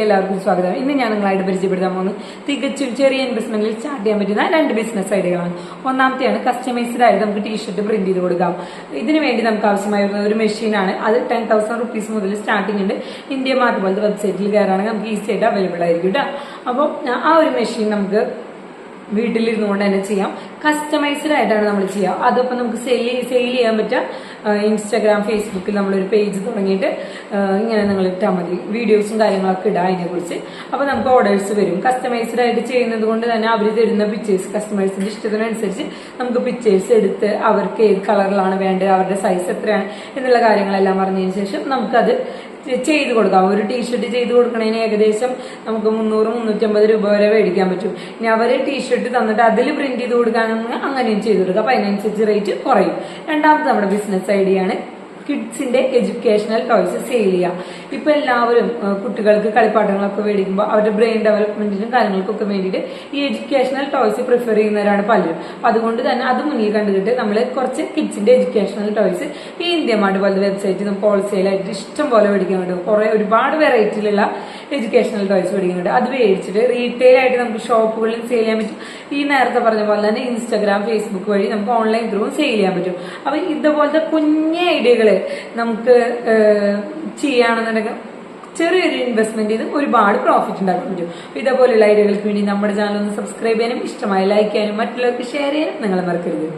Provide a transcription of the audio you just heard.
എല്ലാവർക്കും സ്വാഗതം. ഇന്ന് ഞാൻ നിങ്ങളായിട്ട് പരിചയപ്പെടുത്താൻ പോകുന്നത് തികച്ചും ചെറിയ ഇൻവെസ്റ്റ്മെന്റിൽ സ്റ്റാർട്ട് ചെയ്യാൻ പറ്റുന്ന 2 ബിസിനസ് ഐഡിയകളാണ്. ഒന്നാമത്തെയാണ് കസ്റ്റമൈസ്ഡ് ആയിട്ട് നമുക്ക് ടീഷർട്ട് പ്രിന്റ് ചെയ്ത് കൊടുക്കാം. ഇതിനു വേണ്ടി നമുക്ക് ആവശ്യമായ ഒരു മെഷീനാണ്. അത് 10,000 റുപ്പീസ് മുതൽ സ്റ്റാർട്ടിംഗ് ഉണ്ട്. ഇന്ത്യ മാർട്ട് പോലത്തെ വെബ്സൈറ്റിൽ കയറുകയാണെങ്കിൽ നമുക്ക് ഈസി ആയിട്ട് അവൈലബിൾ ആയിരിക്കും കേട്ടോ. അപ്പോൾ ആ ഒരു മെഷീൻ നമുക്ക് വീട്ടിലിരുന്നു കൊണ്ട് തന്നെ ചെയ്യാം. കസ്റ്റമൈസ്ഡ് ആയിട്ടാണ് നമ്മൾ ചെയ്യുക. അതിപ്പോൾ നമുക്ക് സെയിൽ ചെയ്യാൻ പറ്റുക. ഇൻസ്റ്റാഗ്രാം, ഫേസ്ബുക്കിൽ നമ്മളൊരു പേജ് തുടങ്ങിയിട്ട് ഇങ്ങനെ നിങ്ങൾ ഇട്ടാൽ മതി. വീഡിയോസും കാര്യങ്ങളൊക്കെ ഇടാം അതിനെക്കുറിച്ച്. അപ്പോൾ നമുക്ക് ഓർഡേഴ്സ് വരും. കസ്റ്റമൈസ്ഡ് ആയിട്ട് ചെയ്യുന്നത് കൊണ്ട് തന്നെ അവർ തരുന്ന പിക്ചേഴ്സ് കസ്റ്റമേഴ്സിന്റെ ഇഷ്ടത്തിനനുസരിച്ച് നമുക്ക് പിക്ചേഴ്സ് എടുത്ത് അവർക്ക് ഏത് കളറിലാണ് വേണ്ടത്, അവരുടെ സൈസ് എത്രയാണ് എന്നുള്ള കാര്യങ്ങളെല്ലാം അറിഞ്ഞതിന് ശേഷം നമുക്കത് ചെയ്ത് കൊടുക്കാം. ഒരു ടീഷർട്ട് ചെയ്ത് കൊടുക്കണതിന് ഏകദേശം നമുക്ക് 300-350 രൂപ വരെ മേടിക്കാൻ പറ്റും. ഇനി അവര് ടീഷർട്ട് തന്നിട്ട് അതിൽ പ്രിന്റ് ചെയ്ത് കൊടുക്കാനാണെങ്കിൽ അങ്ങനെയും ചെയ്ത് കൊടുക്കാം. അപ്പൊ അതിനനുസരിച്ച് റേറ്റ് കുറയും. രണ്ടാമത്തെ നമ്മുടെ ബിസിനസ് ഐഡിയ ആണ് കിഡ്സിന്റെ എഡ്യൂക്കേഷണൽ ടോയ്സ് സെയിൽ ചെയ്യാം. ഇപ്പൊ എല്ലാവരും കുട്ടികൾക്ക് കളിപ്പാട്ടങ്ങളൊക്കെ മേടിക്കുമ്പോൾ അവരുടെ ബ്രെയിൻ ഡെവലപ്മെന്റിനും കാര്യങ്ങൾക്കൊക്കെ വേണ്ടിയിട്ട് ഈ എഡ്യൂക്കേഷണൽ ടോയ്സ് പ്രിഫർ ചെയ്യുന്നവരാണ് പലരും. അതുകൊണ്ട് തന്നെ അത് മുന്നിൽ കണ്ടുകിട്ട് നമ്മൾ കുറച്ച് കിഡ്സിന്റെ എഡ്യൂക്കേഷണൽ ടോയ്സ് ഈ ഇന്ത്യ മാർട്ട് പോലത്തെ വെബ്സൈറ്റ് നമുക്ക് ഹോൾസെയിലായിട്ട് ഇഷ്ടം പോലെ മേടിക്കാൻ പറ്റും. ഒരുപാട് വെറൈറ്റിയിലുള്ള എഡ്യൂക്കേഷണൽ ടോയ്സ് മേടിക്കുന്നുണ്ട്. അത് മേടിച്ചിട്ട് റീറ്റെയിൽ ആയിട്ട് നമുക്ക് ഷോപ്പുകളിൽ സെയിൽ ചെയ്യാൻ പറ്റും. ഈ നേരത്തെ പറഞ്ഞ പോലെ തന്നെ ഇൻസ്റ്റാഗ്രാം, ഫേസ്ബുക്ക് വഴി നമുക്ക് ഓൺലൈൻ ത്രൂ സെയിൽ ചെയ്യാൻ പറ്റും. അപ്പൊ ഇതുപോലത്തെ കുഞ്ഞ ഐഡിയകള് നമുക്ക് ചെയ്യുകയാണെന്നുണ്ടെങ്കിൽ ചെറിയൊരു ഇൻവെസ്റ്റ്മെന്റ് ചെയ്ത് ഒരുപാട് പ്രോഫിറ്റ് ഉണ്ടാക്കാൻ പറ്റും. ഇതേപോലെയുള്ള ഐഡിയകൾക്ക് വേണ്ടി നമ്മുടെ ചാനൽ ഒന്ന് സബ്സ്ക്രൈബ് ചെയ്യാനും ഇഷ്ടമായി ലൈക്ക് ചെയ്യാനും മറ്റുള്ളവർക്ക് ഷെയർ ചെയ്യാനും നിങ്ങൾ മറക്കരുത്.